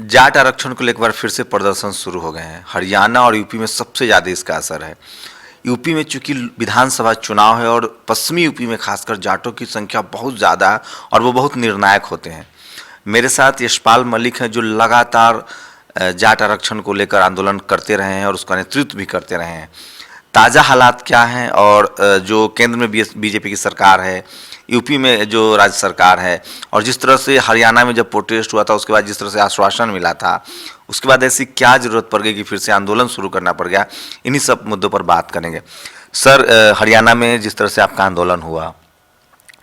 जाट आरक्षण को लेकर फिर से प्रदर्शन शुरू हो गए हैं। हरियाणा और यूपी में सबसे ज़्यादा इसका असर है। यूपी में चूंकि विधानसभा चुनाव है और पश्चिमी यूपी में खासकर जाटों की संख्या बहुत ज़्यादा है और वो बहुत निर्णायक होते हैं। मेरे साथ यशपाल मलिक हैं जो लगातार जाट आरक्षण को लेकर आंदोलन करते रहे हैं और उसका नेतृत्व भी करते रहे हैं। ताज़ा हालात क्या हैं और जो केंद्र में बीजेपी की सरकार है, यूपी में जो राज्य सरकार है और जिस तरह से हरियाणा में जब प्रोटेस्ट हुआ था उसके बाद जिस तरह से आश्वासन मिला था, उसके बाद ऐसी क्या ज़रूरत पड़ गई कि फिर से आंदोलन शुरू करना पड़ गया, इन्हीं सब मुद्दों पर बात करेंगे। सर, हरियाणा में जिस तरह से आपका आंदोलन हुआ,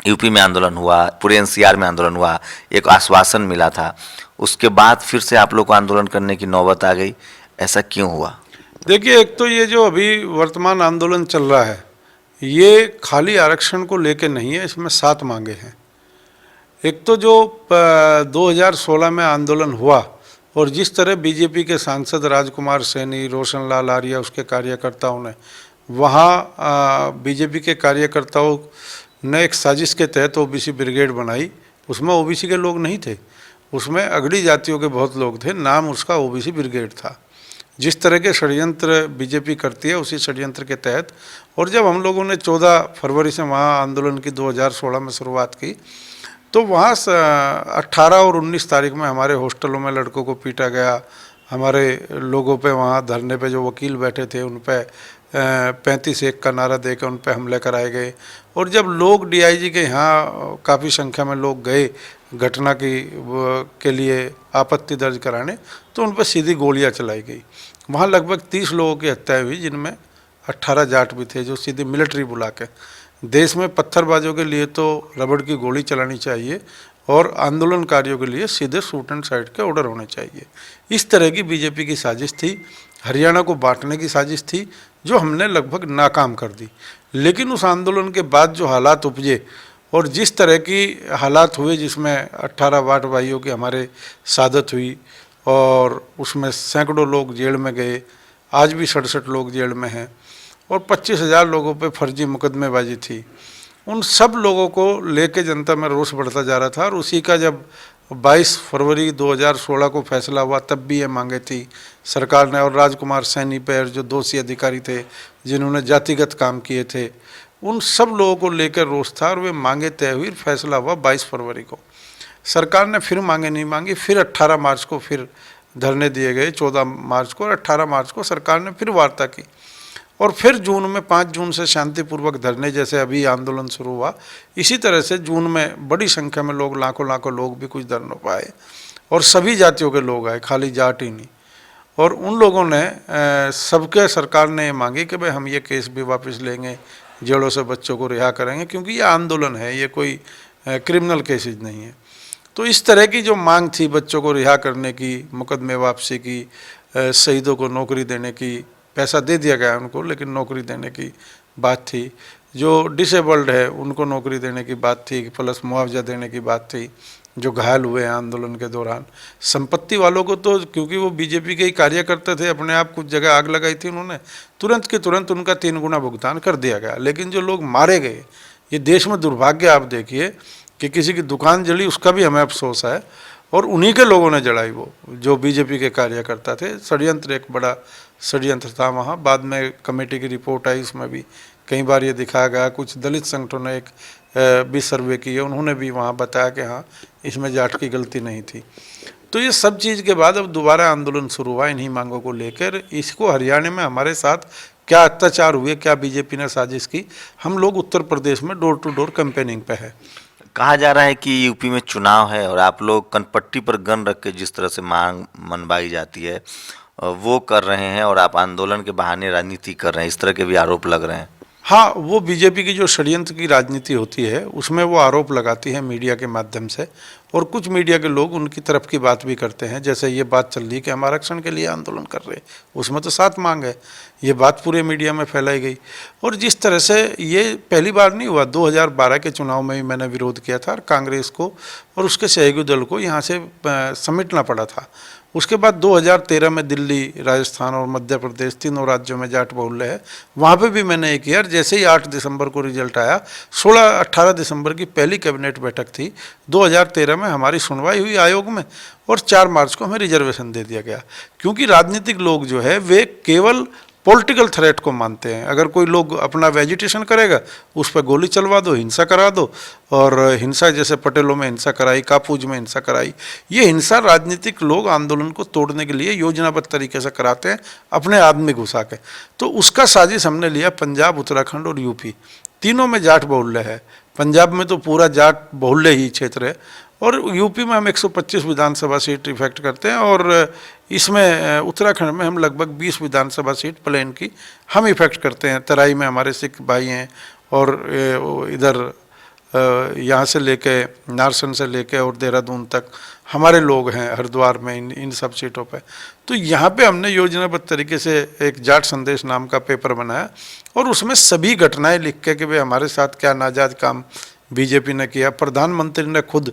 यूपी में आंदोलन हुआ, पूरे एनसीआर में आंदोलन हुआ, एक आश्वासन मिला था, उसके बाद फिर से आप लोग को आंदोलन करने की नौबत आ गई, ऐसा क्यों हुआ? देखिए, एक तो ये जो अभी वर्तमान आंदोलन चल रहा है ये खाली आरक्षण को लेके नहीं है, इसमें 7 मांगे हैं। एक तो जो 2016 में आंदोलन हुआ और जिस तरह बीजेपी के सांसद राजकुमार सैनी, रोशन लाल आर्य, उसके कार्यकर्ताओं ने वहाँ बीजेपी के कार्यकर्ताओं ने एक साजिश के तहत ओबीसी ब्रिगेड बनाई। उसमें ओबीसी के लोग नहीं थे, उसमें अगड़ी जातियों के बहुत लोग थे, नाम उसका ओबीसी ब्रिगेड था। जिस तरह के षड्यंत्र बीजेपी करती है उसी षड्यंत्र के तहत, और जब हम लोगों ने 14 फरवरी से वहाँ आंदोलन की 2016 में शुरुआत की तो वहाँ 18 और 19 तारीख में हमारे हॉस्टलों में लड़कों को पीटा गया। हमारे लोगों पे वहाँ धरने पे जो वकील बैठे थे उन पे 35-1 का नारा देकर उन पे हमले कराए गए। और जब लोग डीआईजी के यहाँ काफ़ी संख्या में लोग गए घटना के लिए आपत्ति दर्ज कराने, तो उन पर सीधी गोलियां चलाई गई। वहाँ लगभग 30 लोगों की हत्या हुई, जिनमें 18 जाट भी थे, जो सीधी मिलिट्री बुला के। देश में पत्थरबाजों के लिए तो रबड़ की गोली चलानी चाहिए और आंदोलनकारियों के लिए सीधे शूट एंड साइड के ऑर्डर होने चाहिए। इस तरह की बीजेपी की साजिश थी, हरियाणा को बांटने की साजिश थी, जो हमने लगभग नाकाम कर दी। लेकिन उस आंदोलन के बाद जो हालात उपजे और जिस तरह की हालात हुए, जिसमें 18 वाट भाइयों की हमारे शहादत हुई और उसमें सैकड़ों लोग जेल में गए, आज भी 67 लोग जेल में हैं और 25,000 लोगों पे फर्जी मुकदमेबाजी थी। उन सब लोगों को लेके जनता में रोष बढ़ता जा रहा था। और उसी का जब 22 फरवरी 2016 को फैसला हुआ, तब भी ये मांगे थी सरकार ने, और राजकुमार सैनी पर जो दोषी अधिकारी थे जिन्होंने जातिगत काम किए थे, उन सब लोगों को लेकर रोष था और वे मांगे तय हुई। फैसला हुआ 22 फरवरी को। सरकार ने फिर मांगे नहीं मांगी, फिर 18 मार्च को फिर धरने दिए गए, 14 मार्च को और 18 मार्च को सरकार ने फिर वार्ता की। और फिर जून में 5 जून से शांतिपूर्वक धरने, जैसे अभी आंदोलन शुरू हुआ, इसी तरह से जून में बड़ी संख्या में लोग, लाखों लोग भी कुछ धरनों पर आए और सभी जातियों के लोग आए, खाली जाट ही नहीं। और उन लोगों ने सबके सरकार ने मांगी कि भाई हम ये केस भी वापस लेंगे, जेलों से बच्चों को रिहा करेंगे, क्योंकि ये आंदोलन है, ये कोई क्रिमिनल केसेज नहीं है। तो इस तरह की जो मांग थी बच्चों को रिहा करने की, मुकदमे वापसी की, शहीदों को नौकरी देने की, पैसा दे दिया गया उनको लेकिन नौकरी देने की बात थी, जो डिसेबल्ड है उनको नौकरी देने की बात थी, प्लस मुआवजा देने की बात थी, जो घायल हुए हैं आंदोलन के दौरान। संपत्ति वालों को तो, क्योंकि वो बीजेपी के ही कार्यकर्ता थे, अपने आप कुछ जगह आग लगाई थी उन्होंने, तुरंत के तुरंत उनका 3 गुना भुगतान कर दिया गया। लेकिन जो लोग मारे गए, ये देश में दुर्भाग्य आप देखिए कि किसी की दुकान जली, उसका भी हमें अफसोस है, और उन्हीं के लोगों ने जलाई, वो जो बीजेपी के कार्यकर्ता थे। षड्यंत्र, एक बड़ा षड्यंत्र था वहाँ। बाद में कमेटी की रिपोर्ट आई, उसमें भी कई बार ये दिखाया गया। कुछ दलित संगठनों ने एक भी सर्वे किए, उन्होंने भी वहाँ बताया कि हाँ, इसमें जाट की गलती नहीं थी। तो ये सब चीज़ के बाद अब दोबारा आंदोलन शुरू हुआ इन्हीं मांगों को लेकर। इसको हरियाणा में हमारे साथ क्या अत्याचार हुए, क्या बीजेपी ने साजिश की, हम लोग उत्तर प्रदेश में डोर टू डोर कैंपेनिंग पे है। कहा जा रहा है कि यूपी में चुनाव है और आप लोग कनपट्टी पर गन रख के जिस तरह से मांग मनवाई जाती है वो कर रहे हैं और आप आंदोलन के बहाने राजनीति कर रहे हैं, इस तरह के भी आरोप लग रहे हैं। हाँ, वो बीजेपी की जो षड्यंत्र की राजनीति होती है उसमें वो आरोप लगाती है मीडिया के माध्यम से, और कुछ मीडिया के लोग उनकी तरफ की बात भी करते हैं। जैसे ये बात चल रही है कि हम आरक्षण के लिए आंदोलन कर रहे हैं, उसमें तो 7 मांग है, ये बात पूरे मीडिया में फैलाई गई। और जिस तरह से ये पहली बार नहीं हुआ, 2012 के चुनाव में भी मैंने विरोध किया था और कांग्रेस को और उसके सहयोगी दल को यहाँ से समेटना पड़ा था। उसके बाद 2013 में दिल्ली, राजस्थान और मध्य प्रदेश तीनों राज्यों में जाट बहुल्य है, वहाँ पे भी मैंने एक ईयर, जैसे ही 8 दिसंबर को रिजल्ट आया, 16-18 दिसंबर की पहली कैबिनेट बैठक थी 2013 में, हमारी सुनवाई हुई आयोग में और 4 मार्च को हमें रिजर्वेशन दे दिया गया। क्योंकि राजनीतिक लोग जो है वे केवल पॉलिटिकल थ्रेट को मानते हैं। अगर कोई लोग अपना वेजिटेशन करेगा, उस पर गोली चलवा दो, हिंसा करा दो, और हिंसा जैसे पटेलों में हिंसा कराई, कापूज में हिंसा कराई, ये हिंसा राजनीतिक लोग आंदोलन को तोड़ने के लिए योजनाबद्ध तरीके से कराते हैं, अपने आदमी घुसा के। तो उसका साजिश हमने लिया। पंजाब, उत्तराखंड और यूपी तीनों में जाट बहुल्य है। पंजाब में तो पूरा जाट बहुल्य ही क्षेत्र है, और यूपी में हम 125 विधानसभा सीट इफेक्ट करते हैं, और इसमें उत्तराखंड में हम लगभग 20 विधानसभा सीट प्लेन की हम इफेक्ट करते हैं। तराई में हमारे सिख भाई हैं, और इधर यहाँ से लेके नारसन से लेके और देहरादून तक हमारे लोग हैं, हरिद्वार में, इन सब सीटों पे। तो यहाँ पे हमने योजनाबद्ध तरीके से एक जाट संदेश नाम का पेपर बनाया, और उसमें सभी घटनाएं लिख के कि भाई हमारे साथ क्या नाजायज काम बीजेपी ने किया। प्रधानमंत्री ने खुद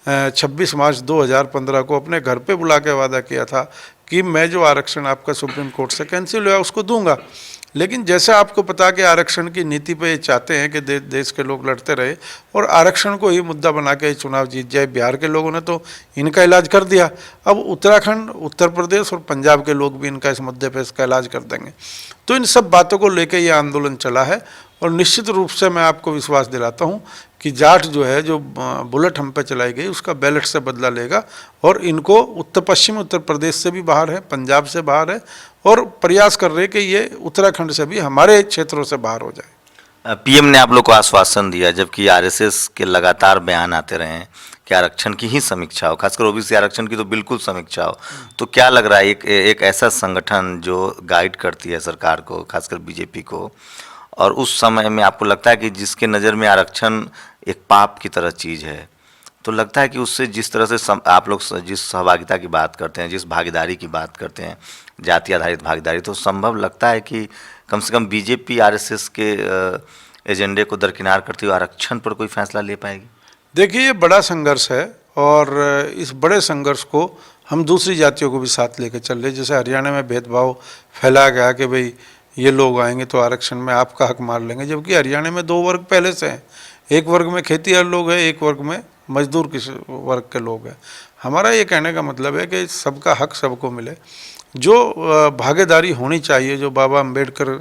26 मार्च 2015 को अपने घर पे बुला के वादा किया था कि मैं जो आरक्षण आपका सुप्रीम कोर्ट से कैंसिल हुआ उसको दूंगा। लेकिन जैसे आपको पता कि आरक्षण की नीति पे ये चाहते हैं कि देश के लोग लड़ते रहे और आरक्षण को ही मुद्दा बना के चुनाव जीत जाए। बिहार के लोगों ने तो इनका इलाज कर दिया, अब उत्तराखंड, उत्तर प्रदेश और पंजाब के लोग भी इनका इस मुद्दे पे इसका इलाज कर देंगे। तो इन सब बातों को लेकर ये आंदोलन चला है, और निश्चित रूप से मैं आपको विश्वास दिलाता हूँ कि जाट जो है, जो बुलेट हम पे चलाई गई, उसका बैलेट से बदला लेगा, और इनको पश्चिमी उत्तर प्रदेश से भी बाहर है, पंजाब से बाहर है, और प्रयास कर रहे हैं कि ये उत्तराखंड से भी हमारे क्षेत्रों से बाहर हो जाए। पीएम ने आप लोग को आश्वासन दिया, जबकि आरएसएस के लगातार बयान आते रहे हैं कि आरक्षण की ही समीक्षा हो, खासकर ओबीसी आरक्षण की तो बिल्कुल समीक्षा हो। तो क्या लग रहा है, एक ऐसा संगठन जो गाइड करती है सरकार को, खासकर बीजेपी को, और उस समय में आपको लगता है कि जिसके नज़र में आरक्षण एक पाप की तरह चीज़ है, तो लगता है कि उससे जिस तरह से आप लोग जिस सहभागिता की बात करते हैं, जिस भागीदारी की बात करते हैं, जाति आधारित भागीदारी, तो संभव लगता है कि कम से कम बीजेपी आरएसएस के एजेंडे को दरकिनार करते हुए आरक्षण पर कोई फैसला ले पाएगी? देखिए, ये बड़ा संघर्ष है, और इस बड़े संघर्ष को हम दूसरी जातियों को भी साथ लेके चल रहे। जैसे हरियाणा में भेदभाव फैलाया गया कि भाई ये लोग आएंगे तो आरक्षण में आपका हक मार लेंगे, जबकि हरियाणा में 2 वर्ग पहले से हैं। एक वर्ग में खेतीहर लोग हैं, एक वर्ग में मजदूर किस वर्ग के लोग हैं। हमारा ये कहने का मतलब है कि सबका हक सबको मिले। जो भागीदारी होनी चाहिए, जो बाबा अम्बेडकर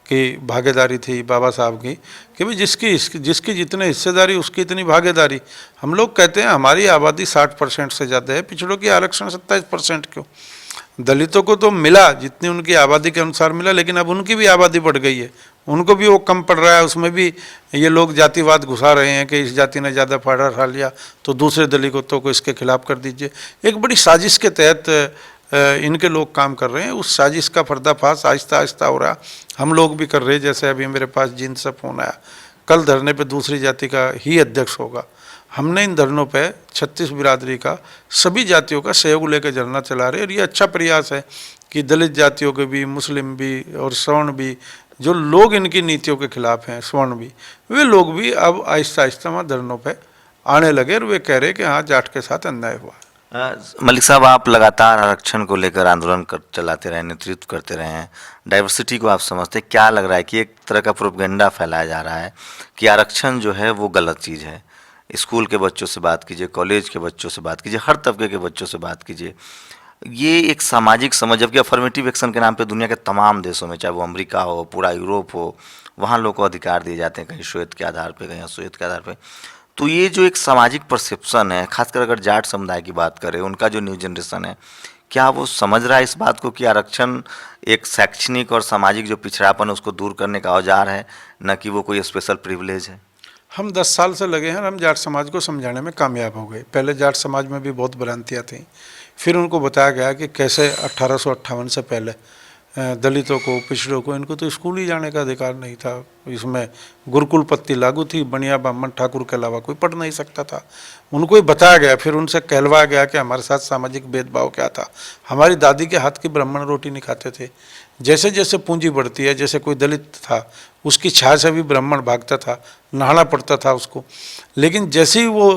की भागीदारी थी, बाबा साहब की, कि भाई जिसकी जितनी हिस्सेदारी उसकी इतनी भागीदारी। हम लोग कहते हैं हमारी आबादी 60% से ज़्यादा है, पिछड़ों की आरक्षण 27% क्यों? दलितों को तो मिला जितनी उनकी आबादी के अनुसार मिला, लेकिन अब उनकी भी आबादी बढ़ गई है, उनको भी वो कम पड़ रहा है। उसमें भी ये लोग जातिवाद घुसा रहे हैं कि इस जाति ने ज़्यादा फायदा उठा लिया तो दूसरे दलितों को इसके खिलाफ कर दीजिए। एक बड़ी साजिश के तहत इनके लोग काम कर रहे हैं। उस साजिश का पर्दाफाश आहिस्ता आहिस्ता हो रहा, हम लोग भी कर रहे हैं। जैसे अभी मेरे पास जींद से फोन आया, कल धरने पे दूसरी जाति का ही अध्यक्ष होगा। हमने इन धरनों पे 36 बिरादरी का, सभी जातियों का सहयोग लेकर धरना चला रहे हैं, और ये अच्छा प्रयास है कि दलित जातियों के भी, मुस्लिम भी और सवर्ण भी, जो लोग इनकी नीतियों के खिलाफ हैं, स्वर्ण भी, वे लोग भी अब आहिस्ता आहिस्ता वहाँ धरनों पे आने लगे, और वे कह रहे हैं कि हाँ, जाट के साथ अन्याय हुआ। मलिक साहब, आप लगातार आरक्षण को लेकर आंदोलन चलाते रहे, नेतृत्व करते रहे हैं, डाइवर्सिटी को आप समझते हैं। क्या लग रहा है कि एक तरह का प्रोपेगेंडा फैलाया जा रहा है कि आरक्षण जो है वो गलत चीज़ है? स्कूल के बच्चों से बात कीजिए, कॉलेज के बच्चों से बात कीजिए, हर तबके के बच्चों से बात कीजिए, ये एक सामाजिक समझ, जबकि अफर्मेटिव एक्शन के नाम पे दुनिया के तमाम देशों में, चाहे वो अमेरिका हो, पूरा यूरोप हो, वहाँ लोगों को अधिकार दिए जाते हैं, कहीं श्वेत के आधार पे, कहीं अश्वेत के आधार पे। तो ये जो एक सामाजिक परसेप्शन है, खासकर अगर जाट समुदाय की बात करें, उनका जो न्यू जनरेशन है, क्या वो समझ रहा है इस बात को कि आरक्षण एक शैक्षणिक और सामाजिक जो पिछड़ापन है उसको दूर करने का औजार है, न कि वो कोई स्पेशल प्रिविलेज है? हम 10 साल से लगे हैं, हम जाट समाज को समझाने में कामयाब हो गए। पहले जाट समाज में भी बहुत भ्रांतियाँ थीं, फिर उनको बताया गया कि कैसे 1858 से पहले दलितों को, पिछड़ों को, इनको तो स्कूल ही जाने का अधिकार नहीं था। इसमें गुरुकुल पत्ति लागू थी, बनिया ब्राह्मण ठाकुर के अलावा कोई पढ़ नहीं सकता था। उनको ही बताया गया, फिर उनसे कहलवाया गया कि हमारे साथ सामाजिक भेदभाव क्या था। हमारी दादी के हाथ की ब्राह्मण रोटी नहीं खाते थे, जैसे जैसे पूंजी बढ़ती है, जैसे कोई दलित था उसकी छाया से भी ब्राह्मण भागता था, नहाना पड़ता था उसको, लेकिन जैसे ही वो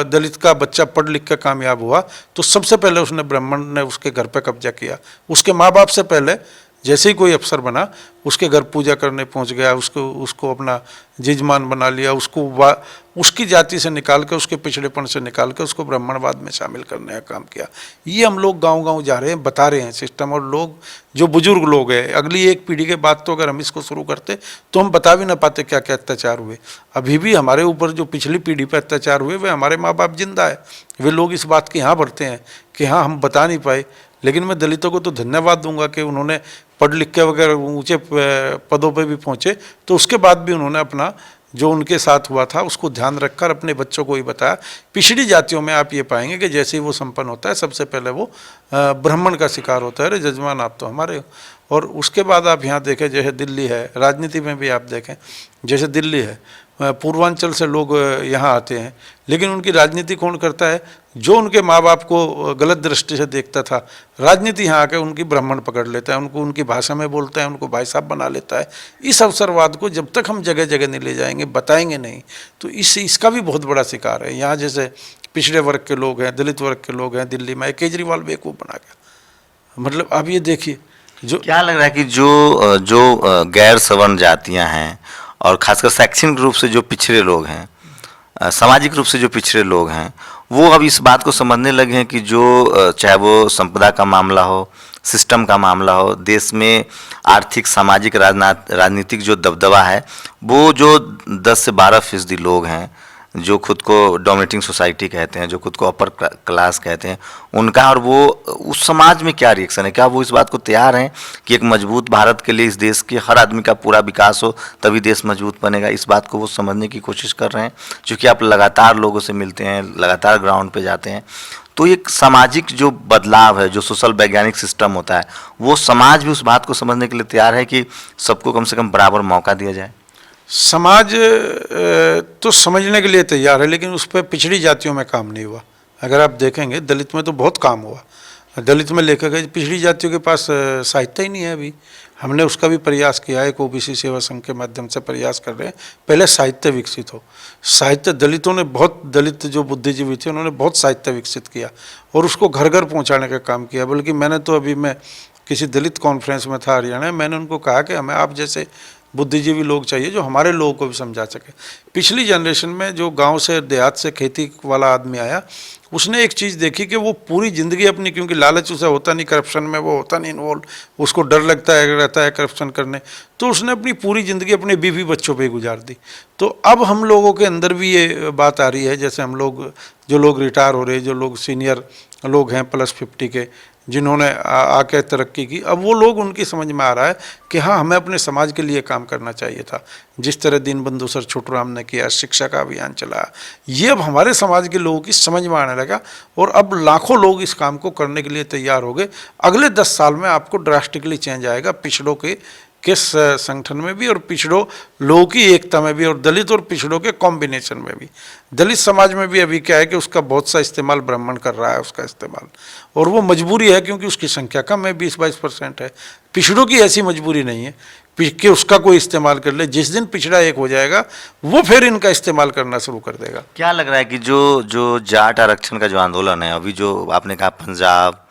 दलित का बच्चा पढ़ लिख कर कामयाब हुआ तो सबसे पहले उसने ब्राह्मण ने उसके घर पे कब्जा किया। उसके माँ बाप से पहले जैसे ही कोई अफसर बना उसके घर पूजा करने पहुंच गया, उसको अपना जजमान बना लिया, उसकी जाति से निकाल कर, उसके पिछड़ेपन से निकाल कर उसको ब्राह्मणवाद में शामिल करने का काम किया। ये हम लोग गांव-गांव जा रहे हैं, बता रहे हैं सिस्टम, और लोग जो बुजुर्ग लोग हैं, अगली एक पीढ़ी के बाद तो अगर हम इसको शुरू करते तो हम बता भी ना पाते क्या क्या अत्याचार हुए। अभी भी हमारे ऊपर जो पिछली पीढ़ी पर अत्याचार हुए वे हमारे माँ बाप जिंदा है, वे लोग इस बात की हाँ भरते हैं कि हाँ हम बता नहीं पाए। लेकिन मैं दलितों को तो धन्यवाद दूंगा कि उन्होंने पढ़ लिख के वगैरह ऊंचे पदों पे भी पहुंचे, तो उसके बाद भी उन्होंने अपना जो उनके साथ हुआ था उसको ध्यान रखकर अपने बच्चों को ही बताया। पिछड़ी जातियों में आप ये पाएंगे कि जैसे ही वो संपन्न होता है सबसे पहले वो ब्राह्मण का शिकार होता है, अरे जजमान आप तो हमारे हो। और उसके बाद आप यहाँ देखें जैसे दिल्ली है, राजनीति में भी आप देखें जैसे दिल्ली है, पूर्वांचल से लोग यहाँ आते हैं, लेकिन उनकी राजनीति कौन करता है? जो उनके माँ बाप को गलत दृष्टि से देखता था, राजनीति यहाँ आकर उनकी ब्राह्मण पकड़ लेता है, उनको उनकी भाषा में बोलता है, उनको भाई साहब बना लेता है। इस अवसरवाद को जब तक हम जगह जगह नहीं ले जाएंगे, बताएंगे नहीं, तो इसका भी बहुत बड़ा शिकार है। यहाँ जैसे पिछड़े वर्ग के लोग हैं, दलित वर्ग के लोग हैं, दिल्ली में केजरीवाल बेवकूफ़ बना गया। मतलब आप ये देखिए, जो क्या लग रहा है कि जो गैर सवर्ण जातियां हैं और खासकर शैक्षणिक रूप से जो पिछड़े लोग हैं, सामाजिक रूप से जो पिछड़े लोग हैं, वो अब इस बात को समझने लगे हैं कि जो चाहे वो संपदा का मामला हो, सिस्टम का मामला हो, देश में आर्थिक सामाजिक राजनीतिक जो दबदबा है, वो जो 10 से 12% लोग हैं जो खुद को डोमिनेटिंग सोसाइटी कहते हैं, जो खुद को अपर क्लास कहते हैं, उनका और वो उस समाज में क्या रिएक्शन है? क्या वो इस बात को तैयार हैं कि एक मजबूत भारत के लिए इस देश के हर आदमी का पूरा विकास हो तभी देश मजबूत बनेगा? इस बात को वो समझने की कोशिश कर रहे हैं? क्योंकि आप लगातार लोगों से मिलते हैं, लगातार ग्राउंड पे जाते हैं, तो एक सामाजिक जो बदलाव है, जो सोशल वैज्ञानिक सिस्टम होता है, वो समाज भी उस बात को समझने के लिए तैयार है कि सबको कम से कम बराबर मौका दिया जाए? समाज तो समझने के लिए तैयार है, लेकिन उस पर पिछड़ी जातियों में काम नहीं हुआ। अगर आप देखेंगे दलित में तो बहुत काम हुआ, दलित में लेकर गए, पिछड़ी जातियों के पास साहित्य ही नहीं है। अभी हमने उसका भी प्रयास किया है, एक ओबीसी सेवा संघ के माध्यम से प्रयास कर रहे हैं, पहले साहित्य विकसित हो। साहित्य दलितों ने बहुत, दलित जो बुद्धिजीवी थे उन्होंने बहुत साहित्य विकसित किया और उसको घर घर पहुँचाने का काम किया। बल्कि मैंने तो अभी मैं किसी दलित कॉन्फ्रेंस में था हरियाणा, मैंने उनको कहा कि हमें आप जैसे बुद्धिजीवी लोग चाहिए जो हमारे लोगों को भी समझा सके। पिछली जनरेशन में जो गांव से देहात से खेती वाला आदमी आया, उसने एक चीज़ देखी कि वो पूरी ज़िंदगी अपनी, क्योंकि लालच उसे होता नहीं, करप्शन में वो होता नहीं इन्वॉल्व, उसको डर लगता है रहता है करप्शन करने, तो उसने अपनी पूरी ज़िंदगी अपने बीवी बच्चों पे ही गुजार दी। तो अब हम लोगों के अंदर भी ये बात आ रही है, जैसे हम लोग जो लोग रिटायर हो रहे, जो लोग सीनियर लोग हैं +50 के, जिन्होंने आके तरक्की की, अब वो लोग, उनकी समझ में आ रहा है कि हाँ हमें अपने समाज के लिए काम करना चाहिए था। जिस तरह दीनबंधु सर छोटूराम ने किया, शिक्षा का अभियान चलाया, ये अब हमारे समाज के लोगों की समझ में आने लगा और अब लाखों लोग इस काम को करने के लिए तैयार हो गए। अगले 10 साल में आपको ड्रास्टिकली चेंज आएगा पिछड़ों के संगठन में भी और पिछड़ों लोगों की एकता में भी और दलित और पिछड़ों के कॉम्बिनेशन में भी। दलित समाज में भी अभी क्या है कि उसका बहुत सा इस्तेमाल ब्राह्मण कर रहा है, उसका इस्तेमाल, और वो मजबूरी है क्योंकि उसकी संख्या कम है, 20-22% है। पिछड़ों की ऐसी मजबूरी नहीं है कि उसका कोई इस्तेमाल कर ले। जिस दिन पिछड़ा एक हो जाएगा वो फिर इनका इस्तेमाल करना शुरू कर देगा। क्या लग रहा है कि जो जाट आरक्षण का जो आंदोलन है, अभी जो आपने कहा पंजाब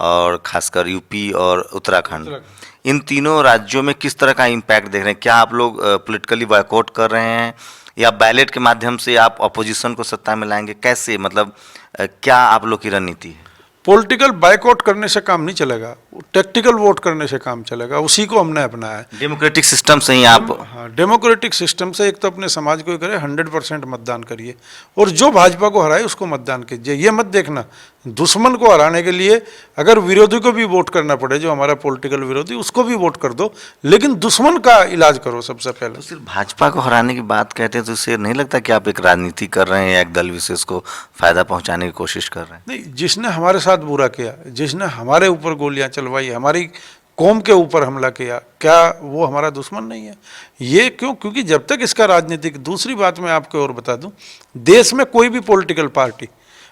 और खासकर यूपी और उत्तराखंड, इन तीनों राज्यों में किस तरह का इम्पैक्ट देख रहे हैं? क्या आप लोग पॉलिटिकली बॉयकॉट कर रहे हैं या बैलेट के माध्यम से आप अपोजिशन को सत्ता में लाएंगे? कैसे, मतलब क्या आप लोग की रणनीति है? पॉलिटिकल बाइकआउट करने से काम नहीं चलेगा, टैक्टिकल वोट करने से काम चलेगा, उसी को हमने अपनाया है। डेमोक्रेटिक सिस्टम से ही आप, हाँ, डेमोक्रेटिक सिस्टम से एक तो अपने समाज को करें, 100% मतदान करिए और जो भाजपा को हराए उसको मतदान कीजिए। ये मत देखना दुश्मन को हराने के लिए अगर विरोधी को भी वोट करना पड़े, जो हमारा पॉलिटिकल विरोधी, उसको भी वोट कर दो, लेकिन दुश्मन का इलाज करो सबसे पहले। तो सिर्फ भाजपा को हराने की बात कहते हैं तो इससे नहीं लगता कि आप एक राजनीति कर रहे हैं या एक दल विशेष को फायदा पहुंचाने की कोशिश कर रहे हैं? नहीं, जिसने हमारे साथ बुरा किया, जिसने हमारे ऊपर गोलियां चलवाई, हमारी कौम के ऊपर हमला किया, क्या वो हमारा दुश्मन नहीं है? ये क्यों? क्योंकि जब तक इसका राजनीतिक, दूसरी बात मैं आपको और बता दूं, देश में कोई भी पॉलिटिकल पार्टी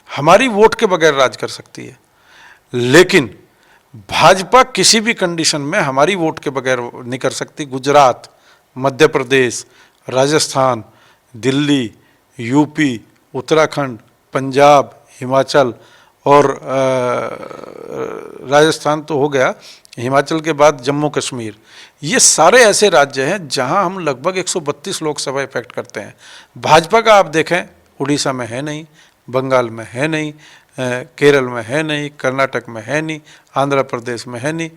हमारी वोट के बगैर राज कर सकती है, लेकिन भाजपा किसी भी कंडीशन में हमारी वोट के बगैर नहीं कर सकती। गुजरात, मध्य प्रदेश, राजस्थान, दिल्ली, यूपी, उत्तराखंड, पंजाब, हिमाचल और राजस्थान तो हो गया, हिमाचल के बाद जम्मू कश्मीर, ये सारे ऐसे राज्य हैं जहां हम लगभग 132 लोकसभा इफेक्ट करते हैं। भाजपा का आप देखें, उड़ीसा में है नहीं, बंगाल में है नहीं, केरल में है नहीं, कर्नाटक में है नहीं, आंध्र प्रदेश में है नहीं,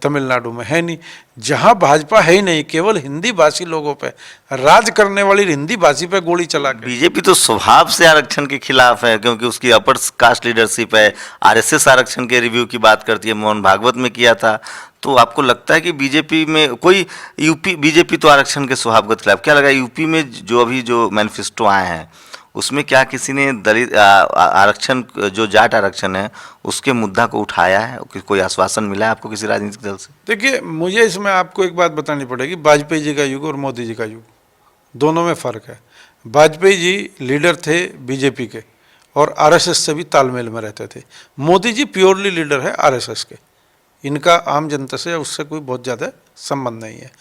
तमिलनाडु में है नहीं। जहां भाजपा है ही नहीं, केवल हिंदी भाषी लोगों पे राज करने वाली हिंदी भाषी पे गोली चला के। बीजेपी तो स्वभाव से आरक्षण के खिलाफ है, क्योंकि उसकी अपर कास्ट लीडरशिप है। आरएसएस आरक्षण के रिव्यू की बात करती है, मोहन भागवत में किया था। तो आपको लगता है कि बीजेपी में कोई बीजेपी तो आरक्षण के स्वभाव के खिलाफ, क्या लगा यूपी में जो अभी जो मैनिफेस्टो आए हैं उसमें क्या किसी ने दलित आरक्षण, जो जाट आरक्षण है, उसके मुद्दा को उठाया है? कोई आश्वासन मिला है आपको किसी राजनीतिक दल से? देखिए, मुझे इसमें आपको एक बात बतानी पड़ेगी, वाजपेयी जी का युग और मोदी जी का युग, दोनों में फ़र्क है। वाजपेयी जी लीडर थे बीजेपी के और आरएसएस से भी तालमेल में रहते थे। मोदी जी प्योरली लीडर है आरएसएस के, इनका आम जनता से उससे कोई बहुत ज़्यादा संबंध नहीं है।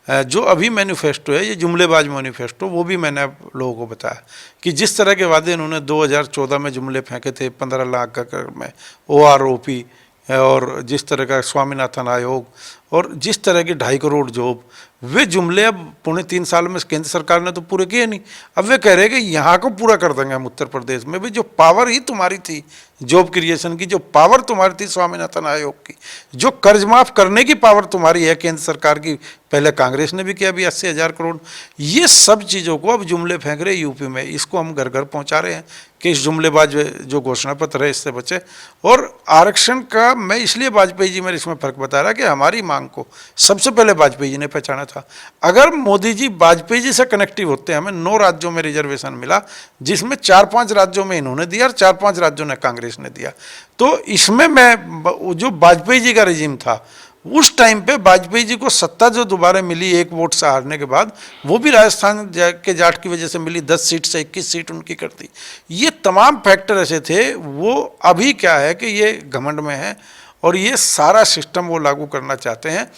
जो अभी मैनिफेस्टो है, ये जुमलेबाज मैनिफेस्टो, वो भी मैंने आप लोगों को बताया कि जिस तरह के वादे इन्होंने 2014 में जुमले फेंके थे 15 लाख का कर में OROP, और जिस तरह का स्वामीनाथन आयोग, और जिस तरह की 2.5 करोड़ जॉब, वे जुमले अब 3.5 साल में केंद्र सरकार ने तो पूरे किए नहीं। अब वे कह रहे हैं कि यहाँ को पूरा कर देंगे हम उत्तर प्रदेश में भी। जो पावर ही तुम्हारी थी जॉब क्रिएशन की, जो पावर तुम्हारी थी स्वामीनाथन आयोग की, जो कर्ज माफ करने की पावर तुम्हारी है केंद्र सरकार की, पहले कांग्रेस ने भी किया, अभी 80,000 करोड़, ये सब चीज़ों को अब जुमले फेंक रहे यूपी में। इसको हम घर घर पहुँचा रहे हैं कि इस जुमलेबाज जो घोषणा पत्र है इससे बचे। और आरक्षण का मैं इसलिए वाजपेयी जी में इसमें फर्क बता रहा कि हमारी मांग को सबसे पहले वाजपेयी जी ने पहचाना था। अगर मोदी जी वाजपेयी जी से कनेक्टिव होते, हमें 9 राज्यों में रिजर्वेशन मिला, जिसमें 4-5 राज्यों में इन्होंने दिया और 4-5 राज्यों ने कांग्रेस ने दिया। तो इसमें मैं जो वाजपेयी जी का रिजीम था, उस टाइम पे वाजपेयी जी को सत्ता जो दोबारा मिली 1 वोट से हारने के बाद, वो भी राजस्थान के जाट की वजह से मिली, 10 सीट से 21 सीट उनकी कर दी। ये तमाम फैक्टर ऐसे थे। वो अभी क्या है कि ये घमंड में है और ये सारा सिस्टम वो लागू करना चाहते हैं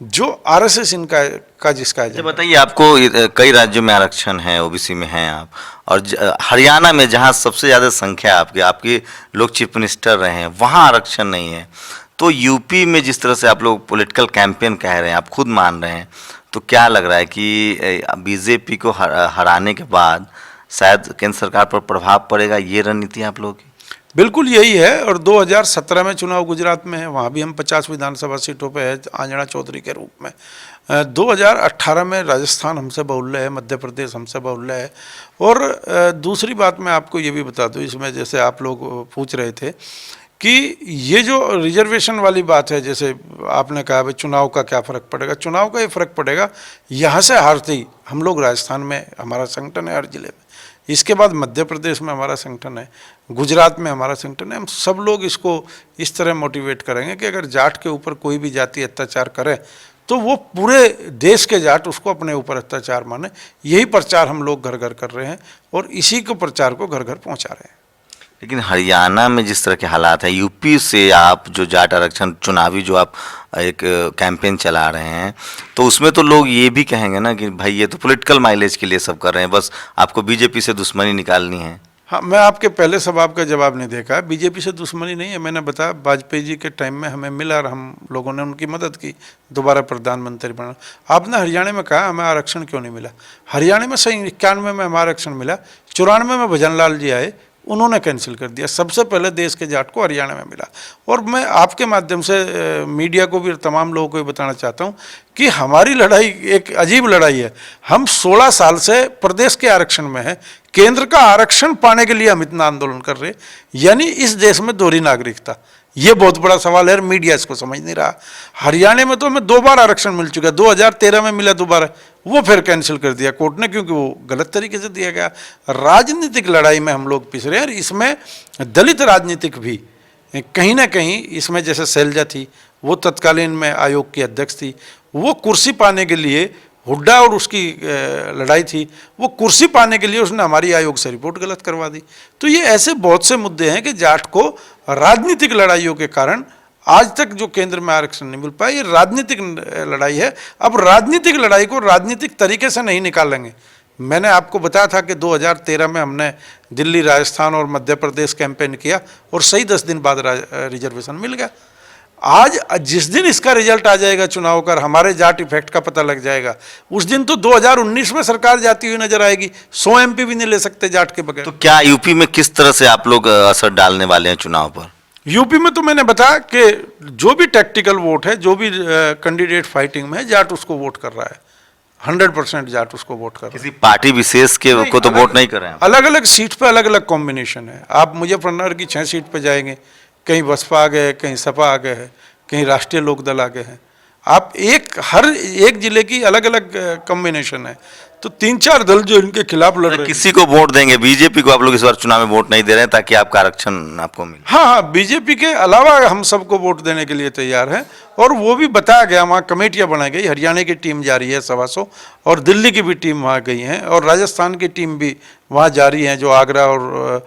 जो आरएसएस इनका का जिसका है। बताइए, आपको कई राज्यों में आरक्षण है, ओबीसी में हैं आप, और हरियाणा में जहां सबसे ज़्यादा संख्या आपके लोग चीफ मिनिस्टर रहे हैं, वहां आरक्षण नहीं है। तो यूपी में जिस तरह से आप लोग पॉलिटिकल कैंपेन कह रहे हैं, आप खुद मान रहे हैं, तो क्या लग रहा है कि बीजेपी को हराने के बाद शायद केंद्र सरकार पर प्रभाव पड़ेगा, ये रणनीति आप लोगों की? बिल्कुल यही है। और 2017 में चुनाव गुजरात में है, वहाँ भी हम 50 विधानसभा सीटों पे है आंजना चौधरी के रूप में। 2018 में राजस्थान हमसे बहुल्य है, मध्य प्रदेश हमसे बहुल्य है। और दूसरी बात मैं आपको ये भी बता दूँ, इसमें जैसे आप लोग पूछ रहे थे कि ये जो रिजर्वेशन वाली बात है, जैसे आपने कहा भाई चुनाव का क्या फ़र्क पड़ेगा, चुनाव का ये फ़र्क पड़ेगा, यहाँ से हारते ही हम लोग राजस्थान में हमारा संगठन है हर जिले में, इसके बाद मध्य प्रदेश में हमारा संगठन है, गुजरात में हमारा संगठन है। हम सब लोग इसको इस तरह मोटिवेट करेंगे कि अगर जाट के ऊपर कोई भी जाति अत्याचार करे तो वो पूरे देश के जाट उसको अपने ऊपर अत्याचार माने। यही प्रचार हम लोग घर घर कर रहे हैं और इसी को प्रचार को घर घर पहुँचा रहे हैं। लेकिन हरियाणा में जिस तरह के हालात हैं, यूपी से आप जो जाट आरक्षण चुनावी जो आप एक कैंपेन चला रहे हैं, तो उसमें तो लोग ये भी कहेंगे ना कि भाई ये तो पॉलिटिकल माइलेज के लिए सब कर रहे हैं, बस आपको बीजेपी से दुश्मनी निकालनी है। हाँ, मैं आपके पहले सवाल का जवाब नहीं देखा। बीजेपी से दुश्मनी नहीं है, मैंने बताया वाजपेयी जी के टाइम में हमें मिला और हम लोगों ने उनकी मदद की दोबारा प्रधानमंत्री बना। आपने हरियाणा में कहा हमें आरक्षण क्यों नहीं मिला। हरियाणा में सही 91 में हमें आरक्षण मिला, 94 में भजन लाल जी आए, उन्होंने कैंसिल कर दिया। सबसे पहले देश के जाट को हरियाणा में मिला। और मैं आपके माध्यम से मीडिया को भी तमाम लोगों को भी बताना चाहता हूं कि हमारी लड़ाई एक अजीब लड़ाई है। हम 16 साल से प्रदेश के आरक्षण में हैं, केंद्र का आरक्षण पाने के लिए हम इतना आंदोलन कर रहे हैं, यानी इस देश में दोहरी नागरिकता, ये बहुत बड़ा सवाल है, मीडिया इसको समझ नहीं रहा। हरियाणा में तो हमें 2 बार आरक्षण मिल चुका है, 2013 में मिला दोबारा, वो फिर कैंसिल कर दिया कोर्ट ने, क्योंकि वो गलत तरीके से दिया गया। राजनीतिक लड़ाई में हम लोग पिस रहे हैं और इसमें दलित राजनीतिक भी कहीं ना कहीं इसमें, जैसे शैलजा थी, वो तत्कालीन में आयोग की अध्यक्ष थी, वो कुर्सी पाने के लिए, हुड्डा और उसकी लड़ाई थी, वो कुर्सी पाने के लिए उसने हमारी आयोग से रिपोर्ट गलत करवा दी। तो ये ऐसे बहुत से मुद्दे हैं कि जाट को राजनीतिक लड़ाइयों के कारण आज तक जो केंद्र में आरक्षण नहीं मिल पाया, ये राजनीतिक लड़ाई है। अब राजनीतिक लड़ाई को राजनीतिक तरीके से नहीं निकालेंगे। मैंने आपको बताया था कि 2013 में हमने दिल्ली, राजस्थान और मध्य प्रदेश कैंपेन किया और सही 10 दिन बाद रिजर्वेशन मिल गया। आज जिस दिन इसका रिजल्ट आ जाएगा चुनाव का, हमारे जाट इफेक्ट का पता लग जाएगा, उस दिन तो 2019 में सरकार जाती हुई नजर आएगी। 100 MP भी नहीं ले सकते जाट के बगैर। तो क्या यूपी में किस तरह से आप लोग असर डालने वाले हैं चुनाव पर? यूपी में तो मैंने बताया कि जो भी टैक्टिकल वोट है, जो भी कैंडिडेट फाइटिंग में है, जाट उसको वोट कर रहा है। 100% जाट उसको वोट कर रहा है। किसी पार्टी विशेष के को तो वोट नहीं कर रहे हैं। अलग अलग सीट पे अलग अलग कॉम्बिनेशन है। आप मुजफ्फरनगर की 6 सीट पे जाएंगे, कहीं बसपा आ गए, कहीं सपा आ गए हैं, कहीं राष्ट्रीय लोकदल आ गए हैं। आप हर एक जिले की अलग अलग कॉम्बिनेशन है। तो 3-4 दल जो इनके खिलाफ लड़ रहे हैं। किसी को वोट देंगे? बीजेपी को आप लोग इस बार चुनाव में वोट नहीं दे रहे हैं ताकि आपका आरक्षण आपको मिले? हाँ, बीजेपी के अलावा हम सबको वोट देने के लिए तैयार हैं। और वो भी बताया गया, वहाँ कमेटियाँ बनाई गई। हरियाणा की टीम जा रही है 125, और दिल्ली की भी टीम वहाँ गई है, और राजस्थान की टीम भी वहाँ जा रही है, जो आगरा और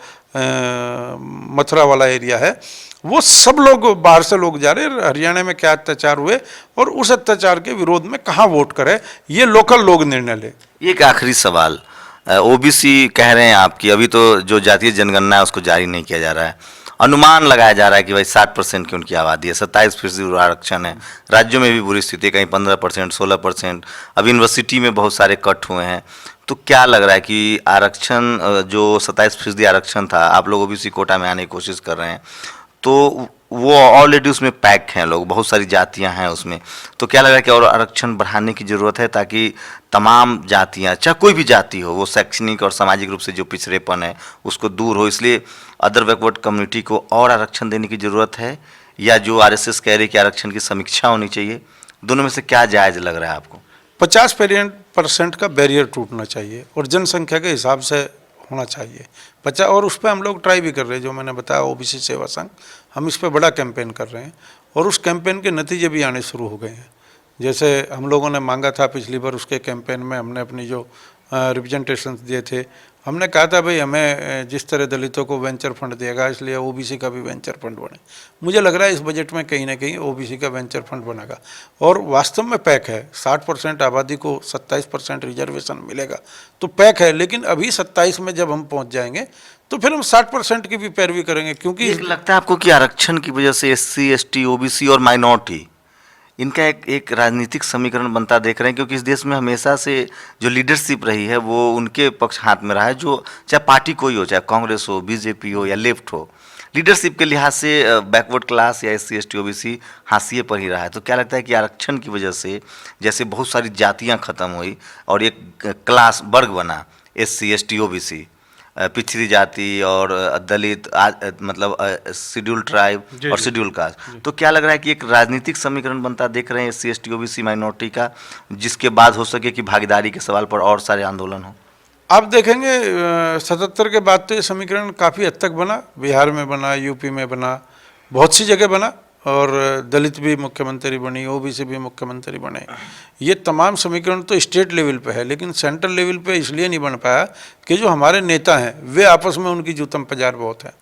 मथुरा वाला एरिया है। वो सब लोग, बाहर से लोग जा रहे हैं। हरियाणा में क्या अत्याचार हुए और उस अत्याचार के विरोध में कहाँ वोट करें, ये लोकल लोग निर्णय लें। एक आखिरी सवाल, ओबीसी कह रहे हैं आपकी, अभी तो जो जातीय जनगणना है उसको जारी नहीं किया जा रहा है। अनुमान लगाया जा रहा है कि भाई 60% की उनकी आबादी है, 27% आरक्षण है। राज्यों में भी बुरी स्थिति है, कहीं 15%, 16%। अब यूनिवर्सिटी में बहुत सारे कट हुए हैं। तो क्या लग रहा है कि आरक्षण जो 27% आरक्षण था, आप लोग ओबीसी कोटा में आने की कोशिश कर रहे हैं, तो वो ऑलरेडी उसमें पैक हैं लोग, बहुत सारी जातियां हैं उसमें। तो क्या लग रहा है कि और आरक्षण बढ़ाने की ज़रूरत है ताकि तमाम जातियां, चाहे कोई भी जाति हो, वो शैक्षणिक और सामाजिक रूप से जो पिछड़ेपन है उसको दूर हो, इसलिए अदर बैकवर्ड कम्युनिटी को और आरक्षण देने की ज़रूरत है? या जो आरएसएस कह रही कि आरक्षण की समीक्षा होनी चाहिए, दोनों में से क्या जायज़ लग रहा है आपको? 50% का बैरियर टूटना चाहिए और जनसंख्या के हिसाब से होना चाहिए 50। और उस पर हम लोग ट्राई भी कर रहे हैं, जो मैंने बताया ओबीसी सेवा संघ, हम इस पर बड़ा कैंपेन कर रहे हैं और उस कैंपेन के नतीजे भी आने शुरू हो गए हैं। जैसे हम लोगों ने मांगा था पिछली बार, उसके कैंपेन में हमने अपनी जो रिप्रेजेंटेशंस दिए थे, हमने कहा था भाई हमें जिस तरह दलितों को वेंचर फंड देगा, इसलिए ओबीसी का भी वेंचर फंड बने। मुझे लग रहा है इस बजट में कहीं ना कहीं ओबीसी का वेंचर फंड बनेगा और वास्तव में पैक है। 60% आबादी को 27% रिजर्वेशन मिलेगा तो पैक है। लेकिन अभी 27 में जब हम पहुंच जाएंगे तो फिर हम 60% की भी पैरवी करेंगे, क्योंकि लगता है आपको कि आरक्षण की वजह से एससी, एसटी, ओबीसी और माइनॉरिटी, इनका एक राजनीतिक समीकरण बनता देख रहे हैं? क्योंकि इस देश में हमेशा से जो लीडरशिप रही है वो उनके पक्ष हाथ में रहा है, जो चाहे पार्टी कोई हो, चाहे कांग्रेस हो, बीजेपी हो या लेफ्ट हो, लीडरशिप के लिहाज से बैकवर्ड क्लास या एससी, एसटी, ओबीसी हाशिए पर ही रहा है। तो क्या लगता है कि आरक्षण की वजह से जैसे बहुत सारी जातियां खत्म हुई और एक क्लास वर्ग बना, एससी, एसटी, ओबीसी, पिछड़ी जाति और दलित, मतलब शेड्यूल ट्राइब और शेड्यूल कास्ट, तो क्या लग रहा है कि एक राजनीतिक समीकरण बनता देख रहे हैं एससी, एसटी, ओबीसी, माइनॉरिटी का, जिसके बाद हो सके कि भागीदारी के सवाल पर और सारे आंदोलन हो? आप देखेंगे 77 के बाद तो ये समीकरण काफ़ी हद तक बना, बिहार में बना, यूपी में बना, बहुत सी जगह बना, और दलित भी मुख्यमंत्री बनी, ओबीसी भी मुख्यमंत्री बने। ये तमाम समीकरण तो स्टेट लेवल पे है, लेकिन सेंट्रल लेवल पे इसलिए नहीं बन पाया कि जो हमारे नेता हैं वे आपस में उनकी जूतम पजार बहुत है।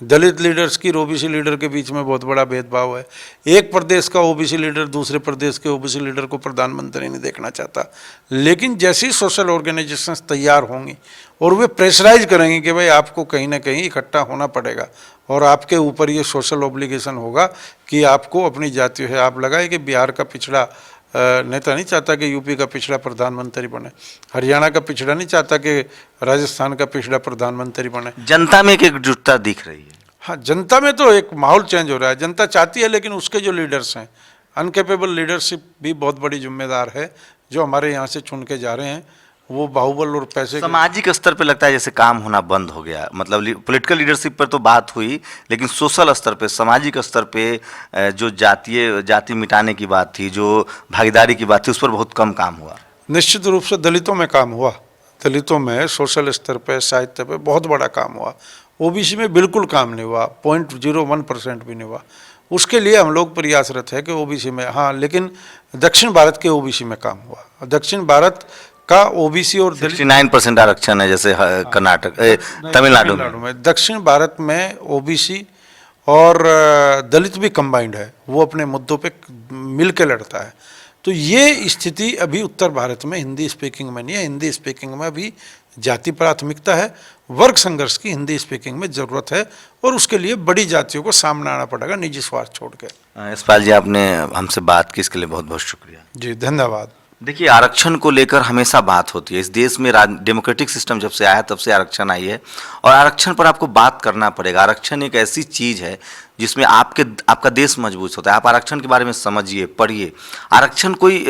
दलित लीडर्स की ओबीसी लीडर के बीच में बहुत बड़ा भेदभाव है। एक प्रदेश का ओबीसी लीडर दूसरे प्रदेश के ओबीसी लीडर को प्रधानमंत्री नहीं देखना चाहता। लेकिन जैसी सोशल ऑर्गेनाइजेशंस तैयार होंगी और वे प्रेशराइज करेंगे कि भाई आपको कहीं ना कहीं इकट्ठा होना पड़ेगा और आपके ऊपर ये सोशल ऑब्लिगेशन होगा कि आपको अपनी जाति है। आप लगाए कि बिहार का पिछड़ा नेता नहीं चाहता कि यूपी का पिछड़ा प्रधानमंत्री बने, हरियाणा का पिछड़ा नहीं चाहता कि राजस्थान का पिछड़ा प्रधानमंत्री बने। जनता में एक एकजुटता दिख रही है। हाँ, जनता में तो एक माहौल चेंज हो रहा है। जनता चाहती है, लेकिन उसके जो लीडर्स हैं, अनकेपेबल लीडरशिप भी बहुत बड़ी जिम्मेदार है, जो हमारे यहाँ से चुन के जा रहे हैं, वो बाहुबल और पैसे। सामाजिक स्तर पे लगता है जैसे काम होना बंद हो गया, मतलब पॉलिटिकल लीडरशिप पर तो बात हुई, लेकिन सोशल स्तर पे, सामाजिक स्तर पे जो जाति मिटाने की बात थी, जो भागीदारी की बात थी, उस पर बहुत कम काम हुआ। निश्चित रूप से दलितों में काम हुआ, दलितों में सोशल स्तर पे, साहित्य पे बहुत बड़ा काम हुआ। ओबीसी में बिल्कुल काम नहीं हुआ, 0.01% भी नहीं हुआ। उसके लिए हम लोग प्रयासरत है कि ओबीसी में, हाँ, लेकिन दक्षिण भारत के ओबीसी में काम हुआ। दक्षिण भारत का ओबीसी और 69% आरक्षण है, जैसे कर्नाटक, तमिलनाडु में। दक्षिण भारत में ओबीसी और दलित भी कंबाइंड है, वो अपने मुद्दों पे मिल के लड़ता है। तो ये स्थिति अभी उत्तर भारत में हिंदी स्पीकिंग में नहीं है। हिंदी स्पीकिंग में अभी जाति प्राथमिकता है, वर्ग संघर्ष की हिंदी स्पीकिंग में ज़रूरत है, और उसके लिए बड़ी जातियों को सामने आना पड़ेगा निजी स्वार्थ छोड़ के। यशपाल जी, आपने हमसे बात की, इसके लिए बहुत बहुत शुक्रिया। जी धन्यवाद। देखिए, आरक्षण को लेकर हमेशा बात होती है। इस देश में डेमोक्रेटिक सिस्टम जब से आया तब से आरक्षण आई है, और आरक्षण पर आपको बात करना पड़ेगा। आरक्षण एक ऐसी चीज़ है जिसमें आपका देश मजबूत होता है। आप आरक्षण के बारे में समझिए, पढ़िए। आरक्षण कोई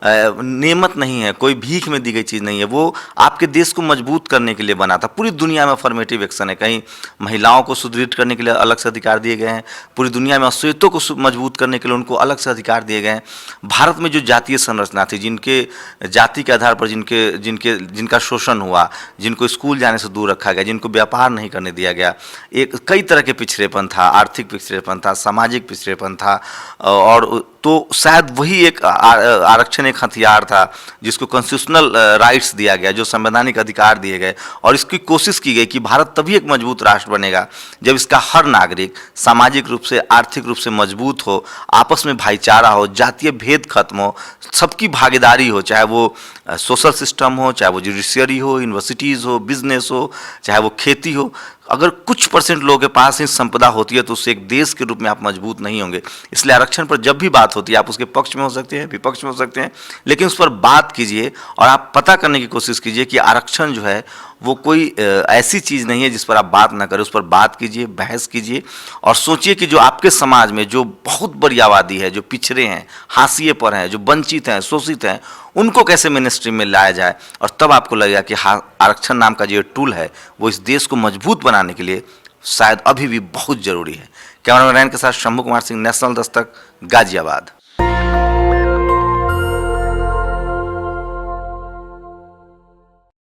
नेमत नहीं है, कोई भीख में दी गई चीज़ नहीं है। वो आपके देश को मजबूत करने के लिए बना था। पूरी दुनिया में अफर्मेटिव एक्शन है। कहीं महिलाओं को सुदृढ़ करने के लिए अलग से अधिकार दिए गए हैं। पूरी दुनिया में अश्वेतों को मजबूत करने के लिए उनको अलग से अधिकार दिए गए हैं। भारत में जो जातीय संरचना थी, जिनके जाति के आधार पर जिनका शोषण हुआ, जिनको स्कूल जाने से दूर रखा गया, जिनको व्यापार नहीं करने दिया गया, एक कई तरह के पिछड़ेपन था, आर्थिक पिछड़ेपन था, सामाजिक पिछड़ेपन था, और तो शायद वही एक आरक्षण एक हथियार था जिसको कॉन्स्टिट्यूशनल राइट्स दिया गया, जो संवैधानिक अधिकार दिए गए, और इसकी कोशिश की गई कि भारत तभी एक मजबूत राष्ट्र बनेगा जब इसका हर नागरिक सामाजिक रूप से, आर्थिक रूप से मजबूत हो, आपस में भाईचारा हो, जातीय भेद खत्म हो, सबकी भागीदारी हो, चाहे वो सोशल सिस्टम हो, चाहे वो जुडिशियरी हो, यूनिवर्सिटीज़ हो, बिजनेस हो, चाहे वो खेती हो। अगर कुछ % लोगों के पास ही संपदा होती है तो उससे एक देश के रूप में आप मजबूत नहीं होंगे। इसलिए आरक्षण पर जब भी बात होती है, आप उसके पक्ष में हो सकते हैं, विपक्ष में हो सकते हैं, लेकिन उस पर बात कीजिए और आप पता करने की कोशिश कीजिए कि आरक्षण जो है वो कोई ऐसी चीज़ नहीं है जिस पर आप बात ना करें। उस पर बात कीजिए, बहस कीजिए, और सोचिए कि जो आपके समाज में जो बहुत बड़ी आबादी है, जो पिछड़े हैं, हाशिए पर हैं, जो वंचित हैं, शोषित हैं, उनको कैसे मेन स्ट्रीम में लाया जाए। और तब आपको लगेगा कि हाँ, आरक्षण नाम का जो टूल है वो इस देश को मजबूत बनाने के लिए शायद अभी भी बहुत ज़रूरी है। कैमरामैन के साथ शंभू कुमार सिंह, नेशनल दस्तक, गाजियाबाद।